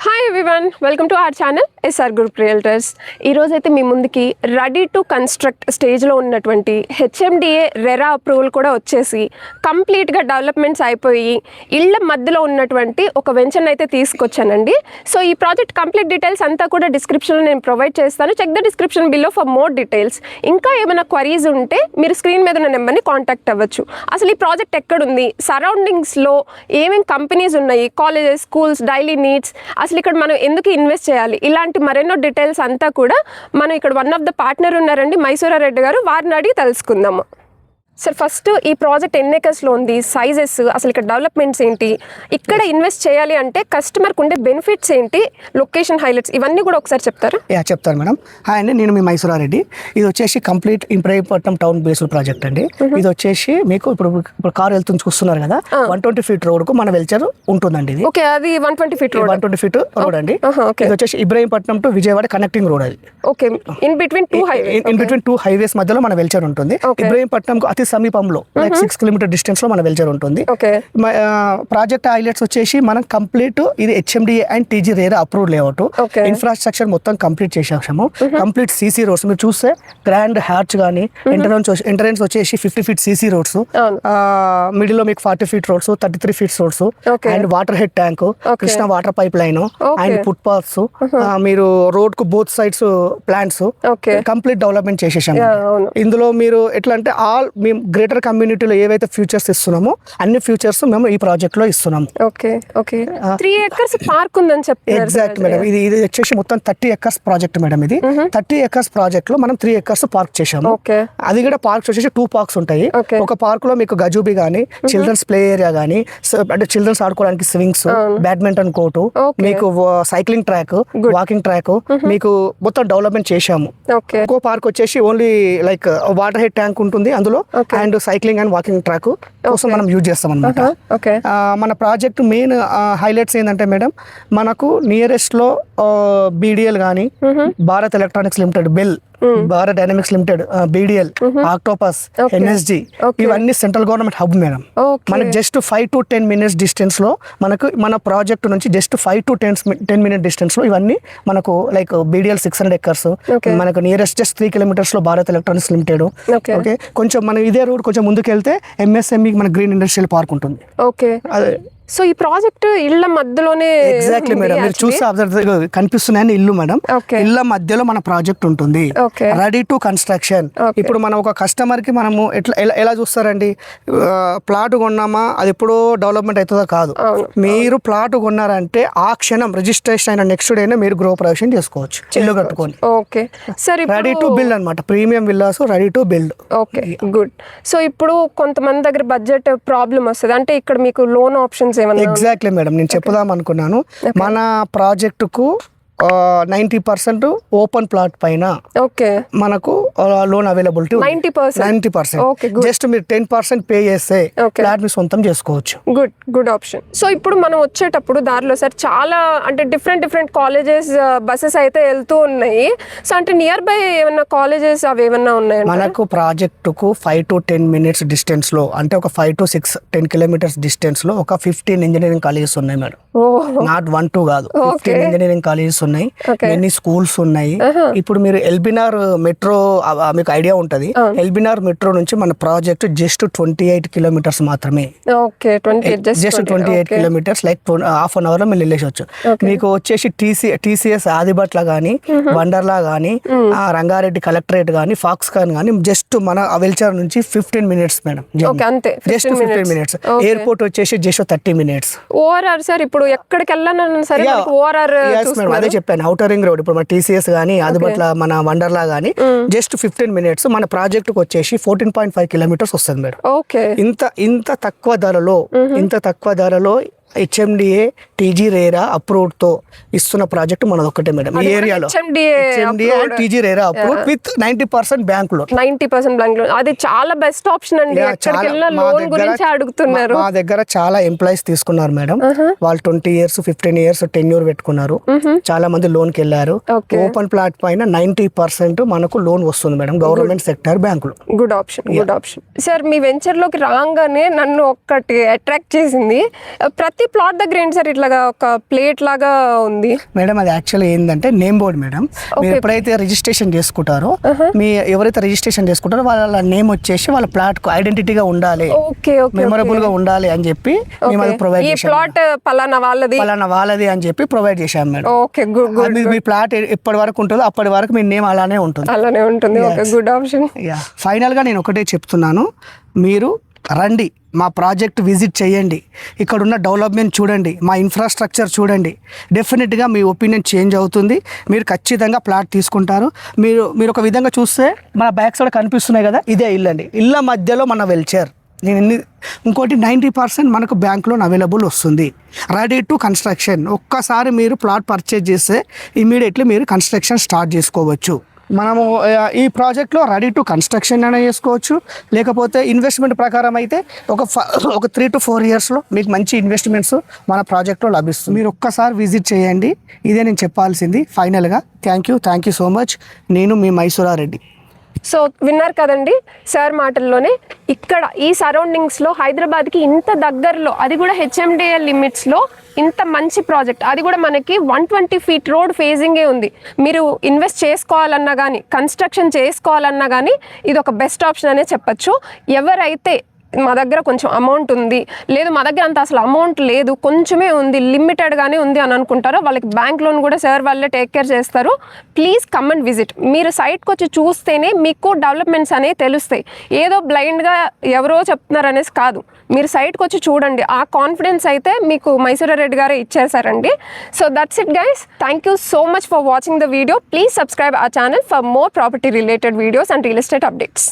Hi everyone, welcome to our channel SR group realtors. ఈరోజైతే మీ ముందుకి రెడీ టు కన్స్ట్రక్ట్ స్టేజ్లో ఉన్నటువంటి హెచ్ఎండిఏ రెరా అప్రూవల్ కూడా వచ్చేసి కంప్లీట్గా డెవలప్మెంట్స్ అయిపోయి ఇళ్ల మధ్యలో ఉన్నటువంటి ఒక వెంచర్ని అయితే తీసుకొచ్చానండి. సో ఈ ప్రాజెక్ట్ కంప్లీట్ డీటెయిల్స్ అంతా కూడా డిస్క్రిప్షన్లో నేను ప్రొవైడ్ చేస్తాను. Check the description below for more details. ఇంకా ఏమైనా క్వరీస్ ఉంటే మీరు స్క్రీన్ మీద ఉన్న నెంబర్ని కాంటాక్ట్ అవ్వచ్చు. అసలు ఈ ప్రాజెక్ట్ ఎక్కడుంది, సరౌండింగ్స్లో ఏమేమి కంపెనీస్ ఉన్నాయి, కాలేజెస్, స్కూల్స్, డైలీ నీడ్స్, అసలు ఇక్కడ మనం ఎందుకు ఇన్వెస్ట్ చేయాలి, ఇలాంటి మరెన్నో డీటెయిల్స్ అంతా కూడా మనం ఇక్కడ వన్ ఆఫ్ ద పార్ట్నర్ ఉన్నారండి, మైసూరారెడ్డి గారు, వారిని అడిగి తెలుసుకుందాము. సార్, ఫస్ట్ ఈ ప్రాజెక్ట్ ఎన్ని ఎకర్స్లో ఉంది, సైజెస్, అసలు ఇక్కడ డెవలప్మెంట్స్ ఏంటి, ఇక్కడ ఇన్వెస్ట్ చేయాలి అంటే కస్టమర్కి ఉండే బెనిఫిట్స్ ఏంటి, లొకేషన్ హైలైట్స్, ఇవన్నీ కూడా ఒకసారి చెప్తారా? చెప్తాను మేడం. హాయ్ అండి, నేను మీ మైసూరారెడ్డి. ఇది వచ్చేసి complete Ibrahimpatnam town based project అండి. ఇది వచ్చేసి మీకు ఇప్పుడు కార్ వెళ్తుంది చూస్తున్నారు కదా, 120 ఫీట్ రోడ్ కు మన వెల్చర్ ఉంటుందండి. ఇది ఓకే, అది 120 ఫీట్ రోడ్, 120 ఫీట్ రోడ్ అండి. ఇది వచ్చేసి Ibrahimpatnam to Vijayawada connecting road. అది okay, in between two highways మధ్యలో మన వెల్చర్ ఉంటుంది. ఇబ్రహీంపట్నం అతి సమీపంలో లైక్ 6 కిలోమీటర్ డిస్టెన్స్ లో మన వెల్చర్ ఉంటుంది. ప్రాజెక్ట్ హైలైట్స్ వచ్చేసి మనం కంప్లీట్ ఇది HMDA and TG RERA approved layout. Infrastructure మొత్తం కంప్లీట్ చేసేసాము. కంప్లీట్ సీసీ రోడ్స్ మీరు చూస్తే గ్రాండ్ హ్యాచ్ గానీ ఎంట్రన్స్ వచ్చేసి 50 ఫీట్ సీసీ రోడ్స్, మిడిల్ లో మీకు 40 feet roads, 33 feet roads and water head tank, Krishna water pipe line and foot paths, మీరు road కు both sides plants complete development చేసేసాము. ఇందులో మీరు ఎట్లా అంటే ఆల్ మేము గ్రేటర్ కమ్యూనిటీలో ఏవైతే ఫ్యూచర్స్ ఇస్తున్నామో అన్ని ఫ్యూచర్స్ మేము ఈ ప్రాజెక్ట్ లో ఇస్తున్నాము. 3 acres పార్క్ ఉందని చెప్పారు. Exact madam. ఇది వచ్చేసి మొత్తం 30 acres ప్రాజెక్ట్ మేడం. ఇది 30 acres ప్రాజెక్ట్ లో మనం 3 acres పార్క్ చేసాము. అది కూడా పార్క్స్ వచ్చేసి 2 పార్క్స్ ఉంటాయి. ఒక పార్క్ లో మీకు గజూబీ గానీ, చిల్డ్రన్స్ ప్లే ఏరియా గానీ, అంటే చిల్డ్రన్స్ ఆడుకోవడానికి స్వింగ్స్, బ్యాడ్మింటన్ కోర్టు, మీకు సైక్లింగ్ ట్రాక్, వాకింగ్ ట్రాక్ మీకు మొత్తం డెవలప్మెంట్ చేశాము. ఇంకో పార్క్ వచ్చేసి only like water head tank ఉంటుంది అందులో, and cycling and walking track కోసం మనం యూజ్ చేస్తాం అనమాట. మన ప్రాజెక్ట్ మెయిన్ హైలైట్స్ ఏంటంటే మేడం, మనకు నియరెస్ట్ లో బీడిఎల్ గానీ, Bharat electronics limited, bell, Bharat dynamics limited, BDL, octopus, NSG, ఇవన్నీ సెంట్రల్ గవర్నమెంట్ హబ్ మేడం. మనకి జస్ట్ 5 to 10 minutes డిస్టెన్స్ లో మనకు మన ప్రాజెక్ట్ నుంచి జస్ట్ 5 to 10 minute డిస్టెన్స్ లో ఇవన్నీ మనకు లైక్ బీడిఎల్ 600 acres, మనకు నియరెస్ట్ జస్ట్ 3 kilometers లో భారత్ ఎలక్ట్రానిక్స్ లిమిటెడ్. ఓకే, కొంచెం మనం ఇదే రోడ్ కొంచెం ముందుకు వెళ్తే ఎంఎస్ఎంఈ మన గ్రీన్ ఇండస్ట్రియల్ పార్క్ ఉంటుంది. అదే. సో ఈ ప్రాజెక్ట్ ఇళ్ల మధ్యలోనే ఎగ్జాక్ట్లీ మేడం, మీరు చూసి అబ్జర్వ్ కనిపిస్తున్నాయని ఇల్లు మేడం, ఇళ్ల మధ్యలో మన ప్రాజెక్ట్ ఉంటుంది. Ready to construction. ఇప్పుడు మనం ఒక కస్టమర్ కి మనము ఎలా చూస్తారండి, ప్లాట్ కొన్నామా అది ఎప్పుడో డెవలప్మెంట్ అవుతుందో కాదు. మీరు ప్లాట్ కొన్నారంటే ఆ క్షణం రిజిస్ట్రేషన్ అయిన నెక్స్ట్ డేనే మీరు గృహప్రవేశం చేసుకోవచ్చు ఇల్లు కట్టుకొని. రెడీ టు బిల్డ్ అనమాట, premium villas ready to build. Okay, good. So ఇప్పుడు కొంతమంది దగ్గర బడ్జెట్ ప్రాబ్లం వస్తుంది అంటే ఇక్కడ మీకు లోన్ ఆప్షన్స్ ఎగ్జాక్ట్లీ మేడం, నేను చెప్పుదాం అనుకున్నాను. మన ప్రాజెక్టుకు 90% ఓపెన్ ప్లాట్ పైన మనకు లోన్ అవైలబిలిటీ 90%. జస్ట్ మీరు 10% పే చేస్తే ప్లాట్ ని సొంతం చేసుకోవచ్చు. Good option. సో ఇప్పుడు మనం వచ్చేటప్పుడు దారిలో సార్ చాలా అంటే డిఫరెంట్ కాలేజెస్ బస్సెస్ అయితే వెళ్తూ ఉన్నాయి. సో అంటే నియర్ బై ఏమన్నా కాలేజెస్ అవి ఏమన్నా ఉన్నాయి? మనకు ప్రాజెక్టుకు 5 to 10 minutes డిస్టెన్స్ లో, అంటే ఒక 5 to 10 kilometers డిస్టెన్స్ లో ఒక 15 ఇంజనీరింగ్ కాలేజెస్ ఉన్నాయి మేడం. నాట్ 1, 2 కాదు, 15 ఇంజనీరింగ్ కాలేజెస్ ఉన్నాయి, ఎన్ని స్కూల్స్ ఉన్నాయి. ఇప్పుడు మీరు ఎల్బినార్ మెట్రో మీకు ఐడియా ఉంటది. ఎల్బినార్ మెట్రో నుంచి మన ప్రాజెక్ట్ జస్ట్ 28 kilometers మాత్రమే. Just 28 kilometers, like half an hour లో మీరు వెళ్ళేసొచ్చు. మీకు వచ్చేసి టీసీఎస్ ఆదిబట్ల గానీ, వండర్లా గానీ, రంగారెడ్డి కలెక్టరేట్ గానీ, ఫాక్స్కాన్ గానీ, జస్ట్ మన వెల్చర్ నుంచి 15 minutes madam. Just 15 minutes. Airport వచ్చేసి జస్ట్ 30 minutes. ఓఆర్ఆర్ సార్ ఇప్పుడు ఎక్కడికి వెళ్ళాలన్నా సరే ఓఆర్ఆర్ అదే చెప్పాను, ఔటర్ రింగ్ రోడ్. ఇప్పుడు మన టీసీఎస్ గానీ, ఆదిబట్ల, మన వండర్లా గానీ జస్ట్ 15 minutes. మన ప్రాజెక్ట్ కు వచ్చేసి 14.5 kilometers వస్తుంది మేడం. ఇంత తక్కువ ధరలో హెచ్ఎండిఏ టీజీ రేరా అప్రూవ్డ్ తో ఇస్తున్న ప్రాజెక్ట్ మనది ఒక్కటే మేడం ఈ ఏరియాలో. TG RERA approved with 90% bank loan. 90% bank loan, అది చాలా బెస్ట్ ఆప్షన్ అండి. లోన్ గురించి అడుగుతున్నారు. మా దగ్గర చాలా ఎంప్లాయీస్ తీసుకున్నారు మేడం. వాళ్ళు 20 years, 15 years టెన్యూర్ పెట్టుకున్నారు. చాలా మంది లోన్ కి వెళ్ళారు. ఓపెన్ ప్లాట్ పైన 90% మనకు లోన్ వస్తుంది మేడం, గవర్నమెంట్ సెక్టర్ బ్యాంకులు. Good option sir. మీ వెంచర్ లోకి రాగానే నన్ను ఒక్కటి అట్రాక్ట్ చేసింది, ప్రతి ప్రతి ప్లాట్ దగ్గర ఏంటి సార్ ఇట్లాగా ఒక ప్లేట్ లాగా ఉంది? మేడం అది యాక్చువల్లీ ఏంటంటే నేమ్ బోర్డ్ మేడం. మీరు ఎప్పుడైతే రిజిస్ట్రేషన్ చేసుకుంటారో మీ ఎవరైతే రిజిస్ట్రేషన్ చేసుకుంటారో వాళ్ళ నేమ్ వచ్చేసి వాళ్ళ ప్లాట్ కు ఐడెంటిటీగా ఉండాలి, ఓకే ఓకే, మెమరబుల్ గా ఉండాలి అని చెప్పి మేము అది ప్రొవైడ్ ఈ చేసాం. ప్లాట్ పలానా వాళ్ళది అని చెప్పి ప్రొవైడ్ చేశాం మేడం. Okay, good good. మీ ప్లాట్ ఎప్పటి వరకు ఉంటుందో అప్పటి వరకు మీ నేమ్ అలానే ఉంటుంది. అలానే ఉంటుంది. Okay, good option. ఫైనల్ గా నేను ఒకటే చెప్తున్నాను, మీరు రండి, మా ప్రాజెక్ట్ విజిట్ చేయండి, ఇక్కడ ఉన్న డెవలప్మెంట్ చూడండి, మా ఇన్ఫ్రాస్ట్రక్చర్ చూడండి. డెఫినెట్గా మీ ఒపీనియన్ చేంజ్ అవుతుంది. మీరు ఖచ్చితంగా ప్లాట్ తీసుకుంటారు. మీరు ఒక విధంగా చూస్తే మన బ్యాక్ సైడ్ కనిపిస్తున్నాయి కదా, ఇదే ఇల్లు అండి. ఇళ్ళ మధ్యలో మన వెల్చర్. ఇంకోటి 90% మనకు బ్యాంక్ లోన్ అవైలబుల్ వస్తుంది. Ready to construction. ఒక్కసారి మీరు ప్లాట్ పర్చేజ్ చేస్తే ఇమీడియట్లీ మీరు కన్స్ట్రక్షన్ స్టార్ట్ చేసుకోవచ్చు. మనము ఈ ప్రాజెక్ట్లో రెడీ టు కన్స్ట్రక్షన్ అయినా చేసుకోవచ్చు, లేకపోతే ఇన్వెస్ట్మెంట్ ప్రకారం అయితే ఒక 3 to 4 yearsలో మీకు మంచి ఇన్వెస్ట్మెంట్స్ మన ప్రాజెక్ట్లో లభిస్తుంది. మీరు ఒక్కసారి విజిట్ చేయండి. ఇదే నేను చెప్పాల్సింది ఫైనల్గా. Thank you so much. నేను మీ మైసూరారెడ్డి. సో విన్నారు కదండి సార్ మాటల్లోనే, ఇక్కడ ఈ సరౌండింగ్స్లో హైదరాబాద్కి ఇంత దగ్గరలో, అది కూడా హెచ్ఎండిఏ లిమిట్స్లో ఇంత మంచి ప్రాజెక్ట్, అది కూడా మనకి 120 feet రోడ్ ఫేజింగే ఉంది. మీరు ఇన్వెస్ట్ చేసుకోవాలన్నా కానీ, కన్స్ట్రక్షన్ చేసుకోవాలన్నా కానీ ఇది ఒక బెస్ట్ ఆప్షన్ అనే చెప్పచ్చు. ఎవరైతే మా దగ్గర కొంచెం అమౌంట్ ఉంది, లేదు మా దగ్గర అంత అసలు అమౌంట్ లేదు, కొంచెమే ఉంది, లిమిటెడ్గానే ఉంది అని అనుకుంటారో వాళ్ళకి బ్యాంక్ లోన్ కూడా సార్ వాళ్ళే టేక్ కేర్ చేస్తారు. Please come and visit. మీరు సైట్కి వచ్చి చూస్తేనే మీకు డెవలప్మెంట్స్ అనేవి తెలుస్తాయి. ఏదో బ్లైండ్గా ఎవరో చెప్తున్నారు అనేసి కాదు, మీరు సైట్కి వచ్చి చూడండి. ఆ కాన్ఫిడెన్స్ అయితే మీకు మైసూరారెడ్డి గారే ఇచ్చేసారండి. So that's it guys. Thank you so much for watching the video. Please subscribe our channel for more property related videos and real estate updates.